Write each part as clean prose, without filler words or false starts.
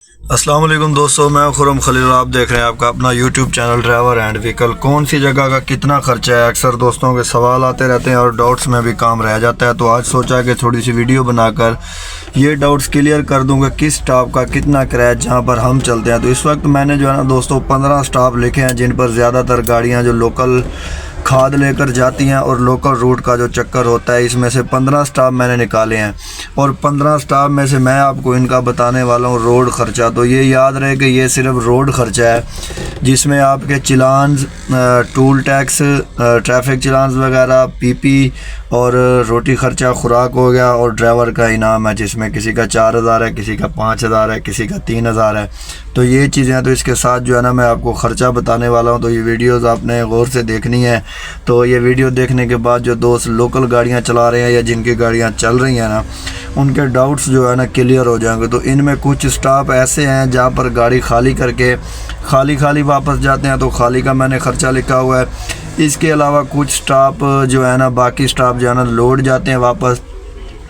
अस्सलाम वालेकुम दोस्तों, मैं खुरम खलील। आप देख रहे हैं आपका अपना YouTube channel driver and vehicle. कौन सी जगह का कितना खर्चा है, अक्सर दोस्तों के सवाल आते रहते हैं और डाउट्स में भी काम रह जाता है। तो आज सोचा कि थोड़ी सी वीडियो बनाकर ये डाउट्स क्लियर कर दूंगा किस स्टॉप का कितना किराया जहाँ पर हम चलते हैं। तो इस वक्त मैंने जो है ना दोस्तों 15 स्टॉप लिखे हैं जिन पर ज़्यादातर गाड़ियाँ जो लोकल खाद लेकर जाती हैं और लोकल रूट का जो चक्कर होता है, इसमें से 15 स्टॉप मैंने निकाले हैं और 15 स्टॉप में से मैं आपको इनका बताने वाला हूँ रोड खर्चा। तो ये याद रहे कि ये सिर्फ रोड खर्चा है जिसमें आपके चिलान, टूल टैक्स, ट्रैफिक चिलान वगैरह, पीपी और रोटी खर्चा, खुराक हो गया और ड्राइवर का इनाम है जिसमें किसी का 4000 है, किसी का 5000 है, किसी का 3000 है। तो ये चीज़ें हैं। तो इसके साथ जो है ना मैं आपको ख़र्चा बताने वाला हूँ। तो ये वीडियोज़ आपने गौर से देखनी है। तो ये वीडियो देखने के बाद जो दोस्त लोकल गाड़ियाँ चला रहे हैं या जिनकी गाड़ियाँ चल रही हैं ना, उनके डाउट्स जो है ना क्लियर हो जाएंगे। तो इनमें कुछ स्टॉप ऐसे हैं जहाँ पर गाड़ी खाली करके खाली वापस जाते हैं, तो खाली का मैंने ख़र्चा लिखा हुआ है। इसके अलावा कुछ स्टॉप जो है ना, बाकी स्टॉप जो है ना लोड जाते हैं वापस,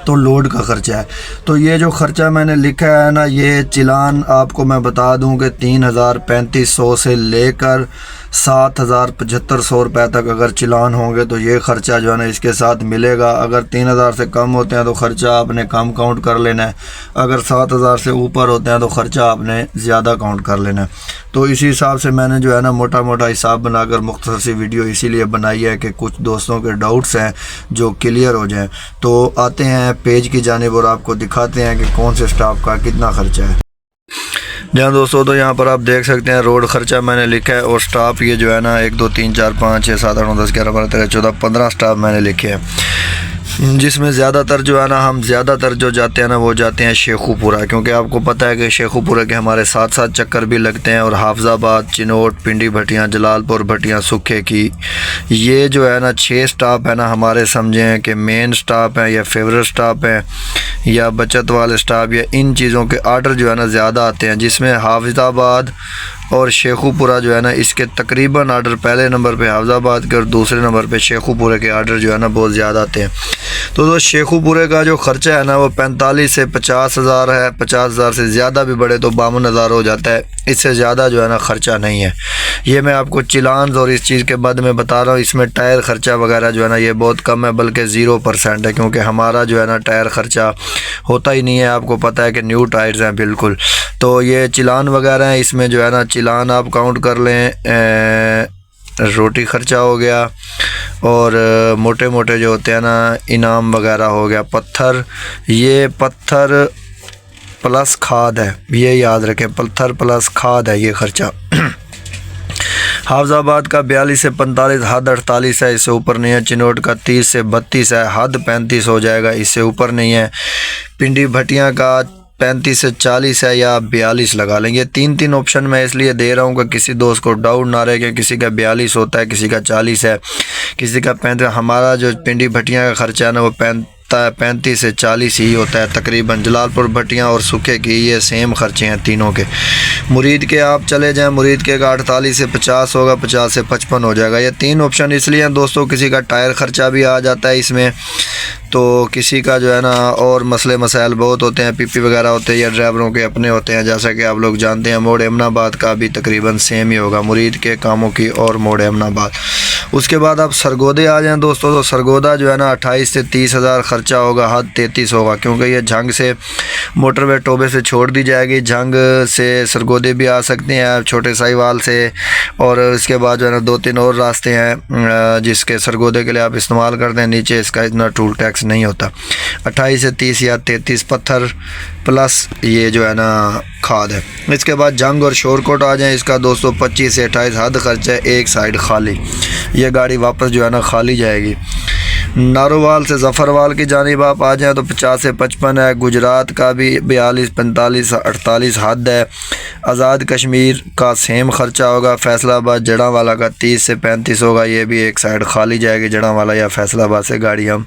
तो लोड का ख़र्चा है। तो ये जो ख़र्चा मैंने लिखा है ना, ये चिलान आपको मैं बता दूं कि 3500 से लेकर 7500 रुपये तक अगर चिलान होंगे तो ये ख़र्चा जो है ना इसके साथ मिलेगा। अगर 3000 से कम होते हैं तो ख़र्चा आपने कम काउंट कर लेना है, अगर 7000 से ऊपर होते हैं तो ख़र्चा आपने ज़्यादा काउंट कर लेना है। तो इसी हिसाब से मैंने जो है ना मोटा हिसाब बनाकर मुख्तसर सी वीडियो इसीलिए बनाई है कि कुछ दोस्तों के डाउट्स हैं जो क्लियर हो जाएं। तो आते हैं पेज की जानिब और आपको दिखाते हैं कि कौन से स्टॉप का कितना खर्चा है। जहाँ दोस्तों तो यहाँ पर आप देख सकते हैं रोड खर्चा मैंने लिखा है और स्टॉप ये जो है ना 1 2 3 4 5 6 7 8 9 10 11 12 13 14 15 स्टॉप मैंने लिखे हैं, जिसमें ज़्यादातर जो है ना हम ज़्यादातर जो जाते हैं ना वो जाते हैं शेखुपुरा, क्योंकि आपको पता है कि शेखुपुरा के हमारे साथ चक्कर भी लगते हैं और हाफजाबाद, चिनोट, पिंडी भटियाँ, जलालपुर भटियाँ, सुखे की, ये जो है ना 6 स्टॉप है ना हमारे समझें कि मेन स्टॉप है या फेवरेट स्टॉप है या बचत वाले स्टॉप, या इन चीज़ों के आर्डर जो है ना ज़्यादा आते हैं, जिसमें हाफजाबाद और शेखुपुरा जो है ना इसके तकरीबन आर्डर पहले नंबर पे हाफजाबाद के और दूसरे नंबर पे शेखुपुरा के आर्डर जो है ना बहुत ज़्यादा आते हैं। तो शेखुपुरे का जो ख़र्चा है ना वो 45 से 50,000 है। 50,000 से ज़्यादा भी बढ़े तो 52,000 हो जाता है, इससे ज़्यादा जो है ना ख़र्चा नहीं है। ये मैं आपको चिलान्स और इस चीज़ के बाद में बता रहा हूँ। इसमें टायर ख़र्चा वगैरह जो है ना ये बहुत कम है, बल्कि 0% है, क्योंकि हमारा जो है ना टायर ख़र्चा होता ही नहीं है। आपको पता है कि न्यू टायर्स हैं बिल्कुल। तो ये चिलान वगैरह हैं, इसमें जो है ना चिलान आप काउंट कर लें, रोटी ख़र्चा हो गया और मोटे जो होते हैं ना इनाम वगैरह हो गया, पत्थर, ये पत्थर प्लस खाद है, ये याद रखें, पत्थर प्लस खाद है ये ख़र्चा। हाफजाबाद का 42 से 45, हद 48 है, इससे ऊपर नहीं है। चिनोट का 30 से 32 है, हद 35 हो जाएगा, इससे ऊपर नहीं है। पिंडी भटियाँ का 35 से 40 है या 42 लगा लेंगे। 3 ऑप्शन मैं इसलिए दे रहा हूँ कि किसी दोस्त को डाउट ना रहे कि किसी का 42 होता है, किसी का 40 है, किसी का 35। हमारा जो पिंडी भटियाँ का ख़र्चा है ना वो 35 से 40 ही होता है तकरीबन। जलालपुर भटियाँ और सुखे की ये सेम खर्चे हैं तीनों के। मुरीद के आप चले जाएं, मुरीद के का 48 से 50 होगा, 50 से 55 हो जाएगा। ये 3 ऑप्शन इसलिए हैं दोस्तों, किसी का टायर ख़र्चा भी आ जाता है इसमें, तो किसी का जो है ना और मसले मसाइल बहुत होते हैं, पीपी वगैरह होते हैं या ड्राइवरों के अपने होते हैं, जैसा कि आप लोग जानते हैं। मोड़ एमनाबाद का भी तकरीबन सेम ही होगा, मुरीद के कामों की और मोड़ एमनाबाद। उसके बाद आप सरगोदे आ जाएं दोस्तों, तो सरगोदा जो है ना 28 से 30,000 ख़र्चा होगा, हद 33 होगा, क्योंकि ये झंग से मोटरवे टोबे से छोड़ दी जाएगी। झंग से सरगोदे भी आ सकते हैं, छोटे साहिवाल से, और इसके बाद जो है ना 2-3 और रास्ते हैं जिसके सरगोदे के लिए आप इस्तेमाल करते हैं। नीचे इसका इतना टूल टैक्स नहीं होता। 28 से 30 या 33 पत्थर प्लस ये जो है ना खाद है। इसके बाद जंग और शोरकोट आ जाएं, इसका दोस्तों 25 से 28 हद खर्चा है, एक साइड खाली, ये गाड़ी वापस जो है ना खाली जाएगी। नारोवाल से ज़फ़रवाल की जानिब आप आ जाएँ तो 50 से 55 है। गुजरात का भी 42, 45, 48 हद है। आज़ाद कश्मीर का सेम ख़र्चा होगा। फैसलाबाद जड़ावाला का 30 से 35 होगा, ये भी एक साइड खाली जाएगी। जड़ावाला या फैसलाबाद से गाड़ी हम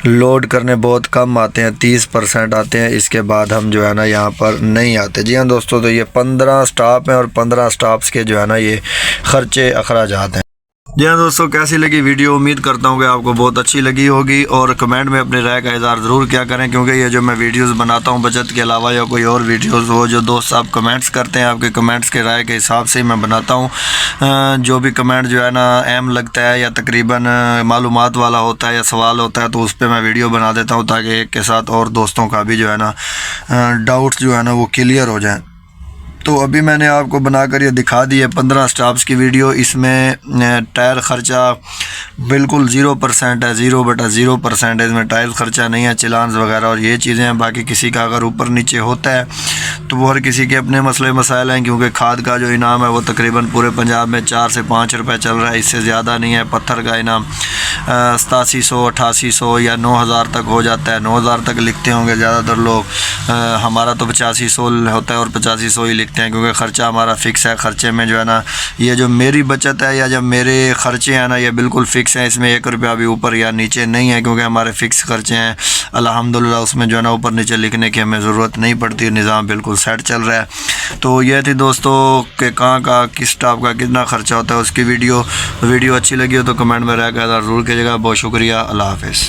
लोड करने बहुत कम आते हैं, 30% आते हैं, इसके बाद हम जो है ना यहाँ पर नहीं आते। जी हाँ दोस्तों, तो ये 15 स्टॉप हैं और 15 स्टॉप्स के जो है ना ये ख़र्चे अखराजात हैं। जी हाँ दोस्तों, कैसी लगी वीडियो? उम्मीद करता हूँ कि आपको बहुत अच्छी लगी होगी और कमेंट में अपनी राय का इज़हार ज़रूर क्या करें, क्योंकि ये जो मैं वीडियोस बनाता हूँ बचत के अलावा या कोई और वीडियोस हो, जो दोस्त आप कमेंट्स करते हैं, आपके कमेंट्स के राय के हिसाब से मैं बनाता हूँ। जो भी कमेंट जो है ना अहम लगता है या तकरीबन मालूमात वाला होता है या सवाल होता है, तो उस पर मैं वीडियो बना देता हूँ ताकि एक के साथ और दोस्तों का भी जो है ना डाउट्स जो है ना वो क्लियर हो जाए। तो अभी मैंने आपको बनाकर ये दिखा दी है 15 स्टॉप्स की वीडियो। इसमें टायर ख़र्चा बिल्कुल 0% है, 0/0% है। इसमें टायर ख़र्चा नहीं है, चिलान्स वगैरह और ये चीज़ें हैं। बाकी किसी का अगर ऊपर नीचे होता है तो वो हर किसी के अपने मसले मसाइल हैं, क्योंकि खाद का जो इनाम है वो तकरीबन पूरे पंजाब में 4 से 5 रुपए चल रहा है, इससे ज़्यादा नहीं है। पत्थर का इनाम 8700, 8800 या 9000 तक हो जाता है। 9000 तक लिखते होंगे ज़्यादातर लोग, हमारा तो 8500 होता है और 8500 ही लिखते हैं, क्योंकि ख़र्चा हमारा फ़िक्स है। ख़र्चे में जो है ना ये जो मेरी बचत है या जब मेरे ख़र्चे हैं ना ये बिल्कुल फ़िक्स हैं। इसमें 1 रुपया भी ऊपर या नीचे नहीं है, क्योंकि हमारे फ़िक्स ख़र्चे हैं अल्हम्दुलिल्लाह। उसमें जो है ना ऊपर नीचे लिखने की हमें ज़रूरत नहीं पड़ती, निज़ाम बिल्कुल सेट चल रहा है। तो ये थी दोस्तों कि कहाँ का किस स्टॉप का कितना ख़र्चा होता है उसकी वीडियो अच्छी लगी हो तो कमेंट में रहकर ज़रूर कीजिएगा। बहुत शुक्रिया, अल्लाह हाफ़िज़।